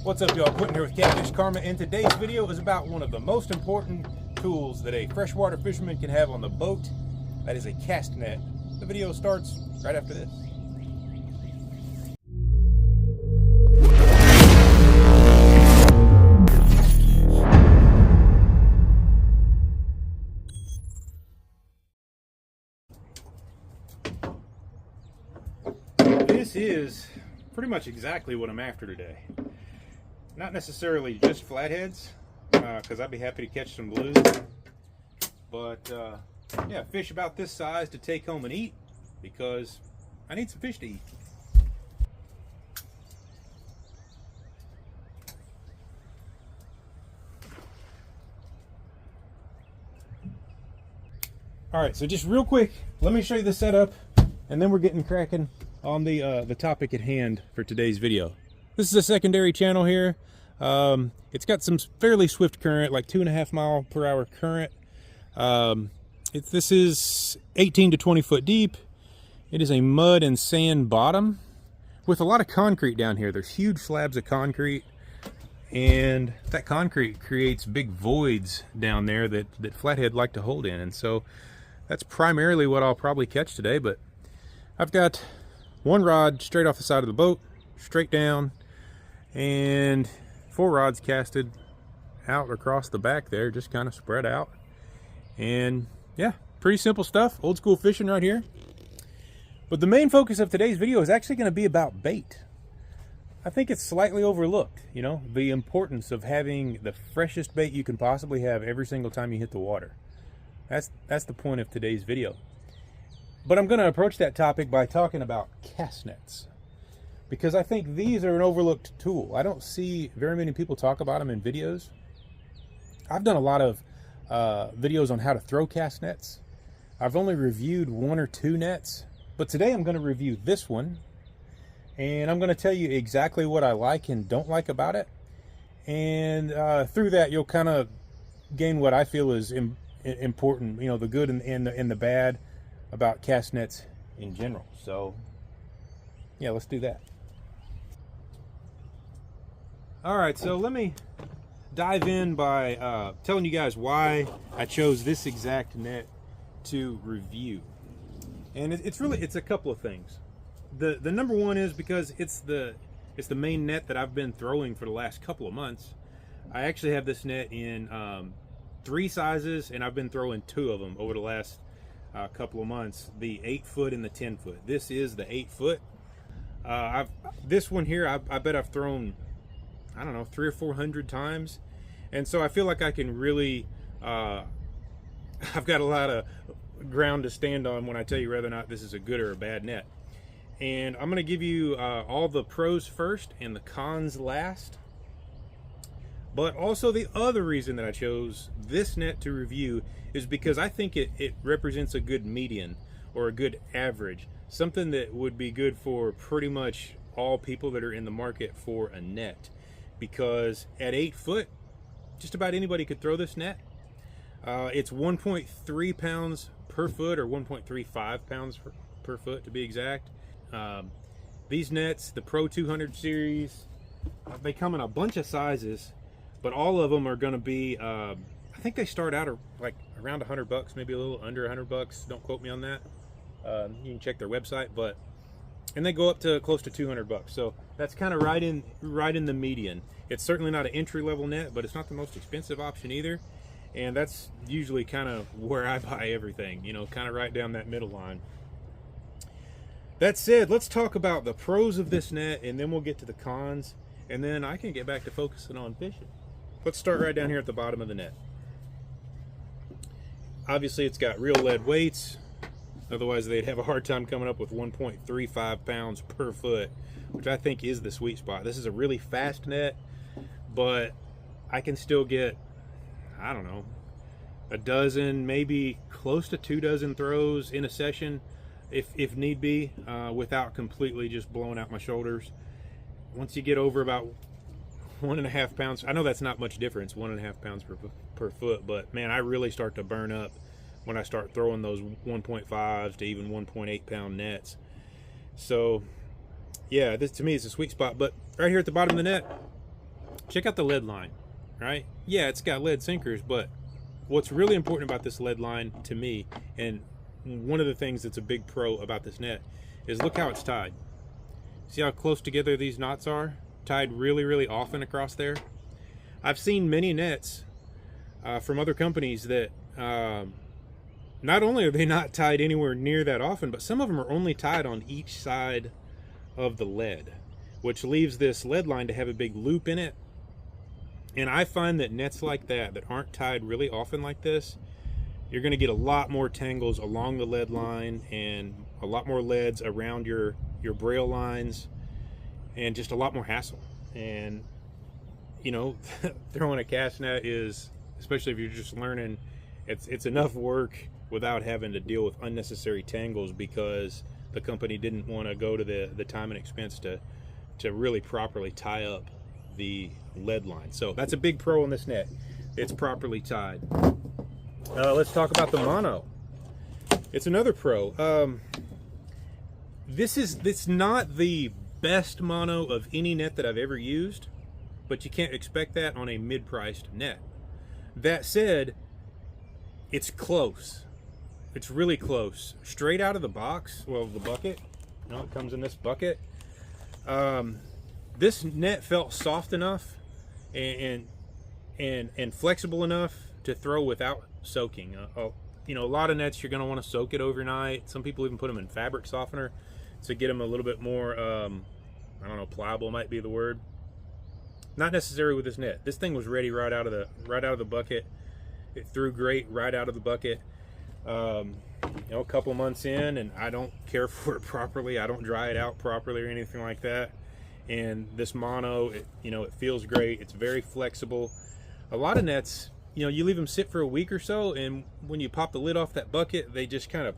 What's up, y'all? Quentin here with Catfish Karma, and today's video is about one of the most important tools that a freshwater fisherman can have on the boat. That is a cast net. The video starts right after this. This is pretty much exactly what I'm after today. Not necessarily just flatheads, because I'd be happy to catch some blues, but yeah, fish about this size to take home and eat, because I need some fish to eat. All right, so just real quick, let me show you the setup, and then we're getting cracking on the topic at hand for today's video. This is a secondary channel here. It's got some fairly swift current, like 2.5 mile per hour current. This is 18 to 20 foot deep. It is a mud and sand bottom with a lot of concrete down here. There's huge slabs of concrete, and that concrete creates big voids down there that flathead like to hold in. And so that's primarily what I'll probably catch today. But I've got one rod straight off the side of the boat, straight down, and 4 rods casted out across the back there, just kind of spread out. And yeah, pretty simple stuff, old school fishing right here. But the main focus of today's video is actually going to be about bait. I think it's slightly overlooked, you know, the importance of having the freshest bait you can possibly have every single time you hit the water. That's the point of today's video. But I'm going to approach that topic by talking about cast nets, because I think these are an overlooked tool. I don't see very many people talk about them in videos. I've done a lot of videos on how to throw cast nets. I've only reviewed 1 or 2 nets, but today I'm going to review this one, and I'm going to tell you exactly what I like and don't like about it. And through that, you'll kind of gain what I feel is important, you know, the good and the bad about cast nets in general. So yeah, let's do that. All right, so let me dive in by telling you guys why I chose this exact net to review. And it's a couple of things. The number one is because it's the main net that I've been throwing for the last couple of months. I actually have this net in 3 sizes, and I've been throwing 2 of them over the last couple of months, the 8 foot and the 10 foot. This is the 8 foot. This one here, I bet I've thrown, I don't know, 300 or 400 times. And so I feel like I can really, I've got a lot of ground to stand on when I tell you whether or not this is a good or a bad net. And I'm going to give you all the pros first and the cons last. But also the other reason that I chose this net to review is because I think it represents a good median, or a good average. Something that would be good for pretty much all people that are in the market for a net. Because at 8 foot, just about anybody could throw this net. It's 1.3 pounds per foot, or 1.35 pounds per foot to be exact. These nets, the Pro 200 series, they come in a bunch of sizes, but all of them are going to be, I think they start out like around $100, maybe a little under $100. Don't quote me on that. You can check their website, and they go up to close to $200. So that's kind of right in the median. It's certainly not an entry-level net, but it's not the most expensive option either. And that's usually kind of where I buy everything, you know, kind of right down that middle line. That said, let's talk about the pros of this net, and then we'll get to the cons, and then I can get back to focusing on fishing. Let's start right down here at the bottom of the net. Obviously, it's got real lead weights. Otherwise, they'd have a hard time coming up with 1.35 pounds per foot, which I think is the sweet spot. This is a really fast net, but I can still get, I don't know, a dozen, maybe close to 2 dozen throws in a session, if need be, without completely just blowing out my shoulders. Once you get over about 1.5 pounds, I know that's not much difference, 1.5 pounds per foot, but man, I really start to burn up when I start throwing those 1.5 to even 1.8 pound nets. So yeah, this to me is a sweet spot. But right here at the bottom of the net, check out the lead line, right? Yeah, it's got lead sinkers, but what's really important about this lead line to me, and one of the things that's a big pro about this net, is look how it's tied. See how close together these knots are? Tied really, really often across there. I've seen many nets from other companies that not only are they not tied anywhere near that often, but some of them are only tied on each side of the lead, which leaves this lead line to have a big loop in it. And I find that nets like that aren't tied really often like this, you're going to get a lot more tangles along the lead line and a lot more leads around your braille lines and just a lot more hassle. And you know, throwing a cast net is, especially if you're just learning, it's enough work without having to deal with unnecessary tangles, because the company didn't want to go to the time and expense to really properly tie up the lead line. So that's a big pro on this net. It's properly tied. Let's talk about the mono. It's another pro. It's not the best mono of any net that I've ever used, but you can't expect that on a mid-priced net. That said, it's close. It's really close. Straight out of the box, well, the bucket, you know, it comes in this bucket. This net felt soft enough and flexible enough to throw without soaking. You know, a lot of nets you're going to want to soak it overnight. Some people even put them in fabric softener to get them a little bit more, I don't know, pliable might be the word. Not necessarily with this net. This thing was ready right out of the bucket. It threw great right out of the bucket. You know, a couple months in, and I don't care for it properly. I don't dry it out properly or anything like that. And this mono, you know, it feels great. It's very flexible. A lot of nets, you know, you leave them sit for a week or so, and when you pop the lid off that bucket, they just kind of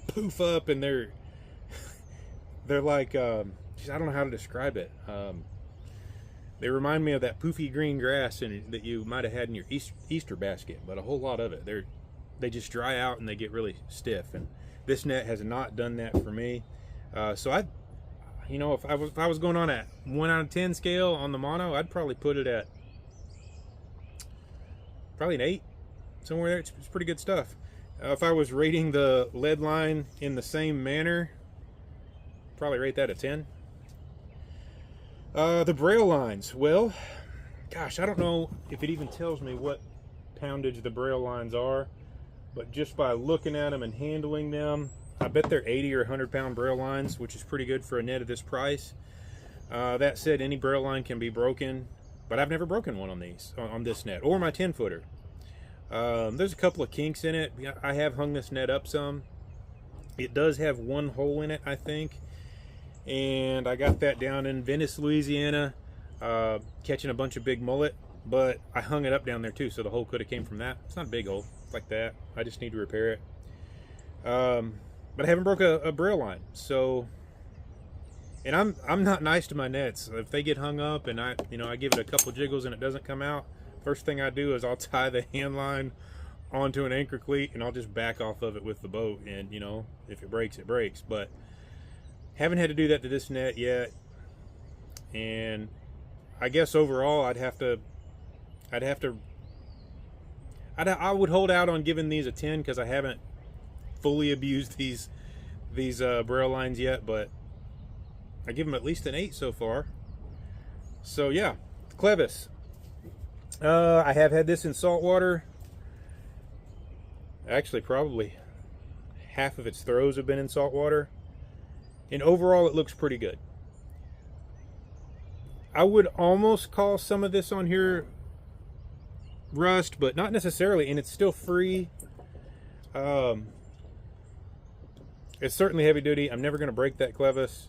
poof up, and they're like, I don't know how to describe it. They remind me of that poofy green grass that you might have had in your Easter basket, but a whole lot of it. They just dry out and they get really stiff, and this net has not done that for me. So you know, if I was going on a 1 out of 10 scale on the mono, I'd probably put it at probably an 8, somewhere there. It's pretty good stuff. If I was rating the lead line in the same manner, probably rate that a 10. The braille lines, well, gosh, I don't know if it even tells me what poundage the braille lines are, but just by looking at them and handling them, I bet they're 80 or 100 pound braille lines, which is pretty good for a net of this price. That said, any braille line can be broken, but I've never broken one on this net, or my 10-footer. There's a couple of kinks in it. I have hung this net up some. It does have one hole in it, I think. And I got that down in Venice, Louisiana, catching a bunch of big mullet, but I hung it up down there too, so the hole could have came from that. It's not a big hole, it's like that. I just need to repair it. But I haven't broke a braille line, so, and I'm not nice to my nets. If they get hung up and I give it a couple jiggles and it doesn't come out, first thing I do is I'll tie the hand line onto an anchor cleat and I'll just back off of it with the boat, and you know, if it breaks, it breaks. But haven't had to do that to this net yet, and I guess overall I would hold out on giving these a 10, because I haven't fully abused these braille lines yet, but I give them at least an 8 so far. So yeah, Clevis. I have had this in saltwater. Actually, probably half of its throws have been in saltwater. And overall, it looks pretty good. I would almost call some of this on here rust, but not necessarily, and it's still free. It's certainly heavy duty. I'm never going to break that Clevis.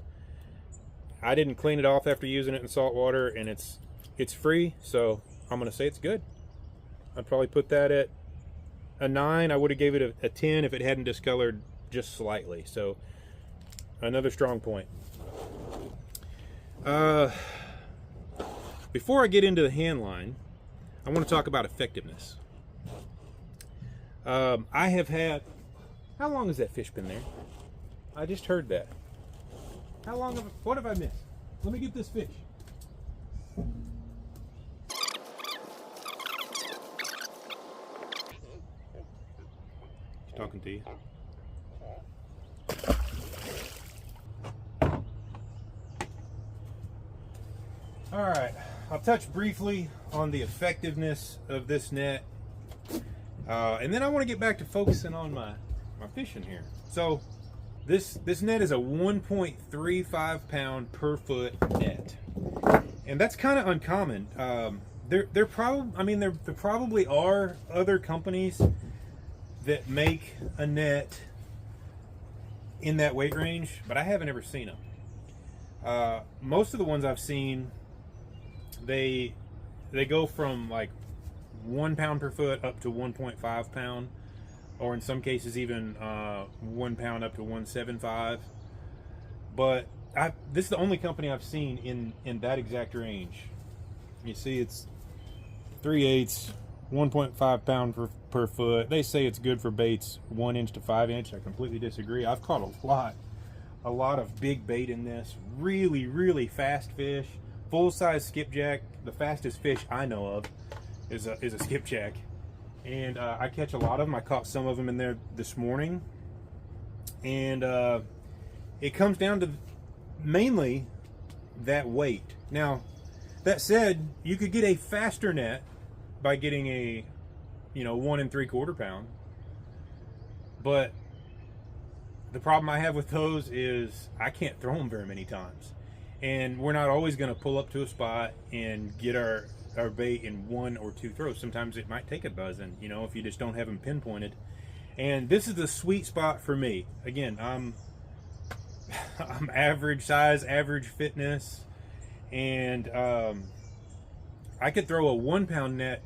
I didn't clean it off after using it in salt water, and it's free, so I'm going to say it's good. I'd probably put that at a 9. I would have gave it a 10 if it hadn't discolored just slightly. So another strong point. Before I get into the hand line, I want to talk about effectiveness. I have had, how long has that fish been there? I just heard that. How long what have I missed? Let me get this fish. talking to you. All right, I'll touch briefly on the effectiveness of this net, and then I want to get back to focusing on my fishing here. So this net is a 1.35 pound per foot net, and that's kind of uncommon. There probably are other companies that make a net in that weight range, but I haven't ever seen them. Most of the ones I've seen, they go from like 1 pound per foot up to 1.5 pound, or in some cases even 1 pound up to 1.75. But this is the only company I've seen in that exact range. You see, it's 3/8, 1.5 pound per foot. They say it's good for baits 1 inch to 5 inch. I completely disagree. I've caught a lot of big bait in this. Really fast fish. Full-size skipjack. The fastest fish I know of is a skipjack, and I catch a lot of them. I caught some of them in there this morning, and it comes down to mainly that weight. Now, that said, you could get a faster net by getting a 1 3/4 pound, but the problem I have with those is I can't throw them very many times. And we're not always going to pull up to a spot and get our bait in 1 or 2 throws. Sometimes it might take a dozen, if you just don't have them pinpointed. And this is the sweet spot for me. Again, I'm average size, average fitness, and I could throw a 1 pound net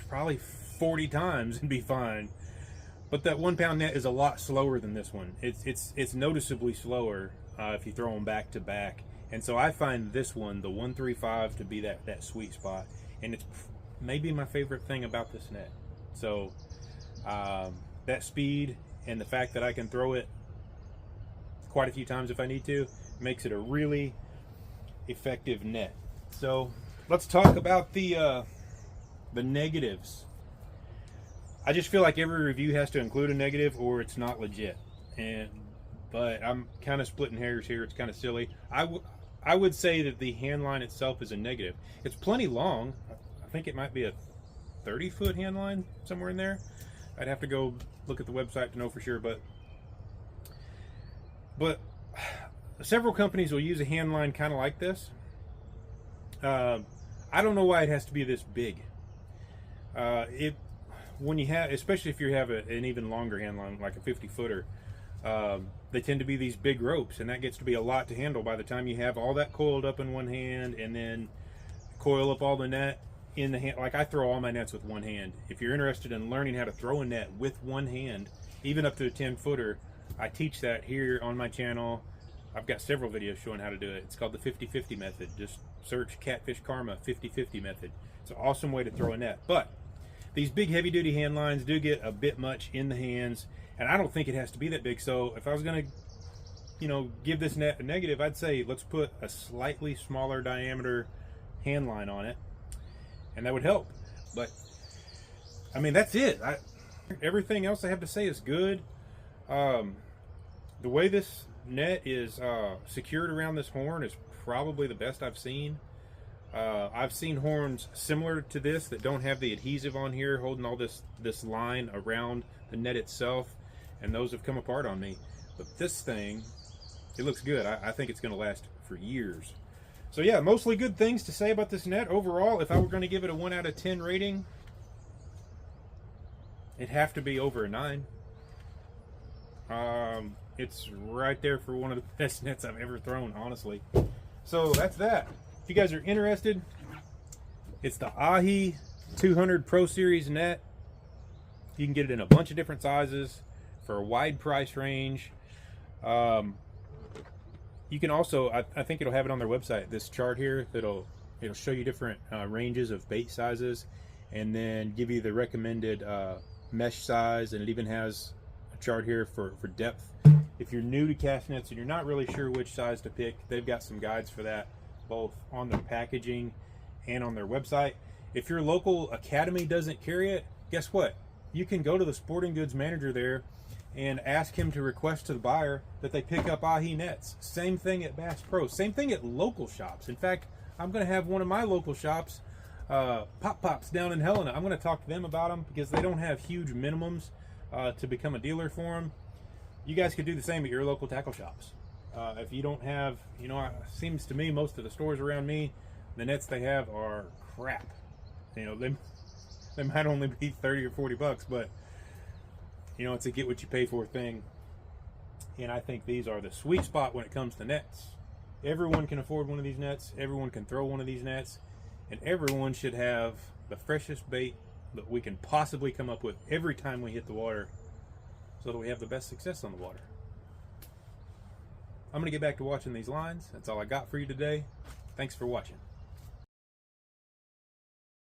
probably 40 times and be fine. But that 1 pound net is a lot slower than this one. It's noticeably slower if you throw them back to back. And so I find this one, the 135, to be that sweet spot. And it's maybe my favorite thing about this net. So that speed and the fact that I can throw it quite a few times if I need to makes it a really effective net. So let's talk about the negatives. I just feel like every review has to include a negative or it's not legit. But I'm kind of splitting hairs here. It's kind of silly. I would say that the hand line itself is a negative. It's plenty long. I think it might be a 30-foot hand line, somewhere in there. I'd have to go look at the website to know for sure, but several companies will use a hand line kind of like this. I don't know why it has to be this big. When you have, especially if you have an even longer hand line, like a 50-footer, they tend to be these big ropes, and that gets to be a lot to handle by the time you have all that coiled up in one hand and then coil up all the net in the hand. Like, I throw all my nets with one hand. If you're interested in learning how to throw a net with one hand, even up to a 10-footer, I teach that here on my channel. I've got several videos showing how to do it. It's called the 50-50 method. Just search Catfish Karma 50-50 method. It's an awesome way to throw a net. But these big heavy-duty hand lines do get a bit much in the hands, and I don't think it has to be that big. So if I was going to, give this net a negative, I'd say let's put a slightly smaller diameter hand line on it, and that would help. But I mean, that's it. Everything else I have to say is good. The way this net is secured around this horn is probably the best I've seen. I've seen horns similar to this that don't have the adhesive on here holding all this line around the net itself, and those have come apart on me. But this thing, it looks good. I think it's going to last for years. So yeah, mostly good things to say about this net. Overall, if I were going to give it a 1 out of 10 rating, it'd have to be over a 9. It's right there for one of the best nets I've ever thrown, honestly. So that's that. If you guys are interested, it's the Ahi 200 Pro Series net. You can get it in a bunch of different sizes for a wide price range. You can also, I think it'll have it on their website, this chart here, it'll show you different ranges of bait sizes, and then give you the recommended mesh size, and it even has a chart here for depth. If you're new to cast nets and you're not really sure which size to pick, they've got some guides for that, both on their packaging and on their website. If your local academy doesn't carry it, guess what? You can go to the sporting goods manager there and ask him to request to the buyer that they pick up ahi nets. Same thing at Bass Pro. Same thing at local shops. In fact, I'm going to have one of my local shops, Pop Pops down in Helena. I'm going to talk to them about them because they don't have huge minimums to become a dealer for them. You guys could do the same at your local tackle shops. If you don't have, you know, it seems to me most of the stores around me, the nets they have are crap. You know, they might only be 30 or 40 bucks, but you know, it's a get what you pay for thing. And I think these are the sweet spot when it comes to nets. Everyone can afford one of these nets. Everyone can throw one of these nets. And everyone should have the freshest bait that we can possibly come up with every time we hit the water, so that we have the best success on the water. I'm going to get back to watching these lines. That's all I got for you today. Thanks for watching.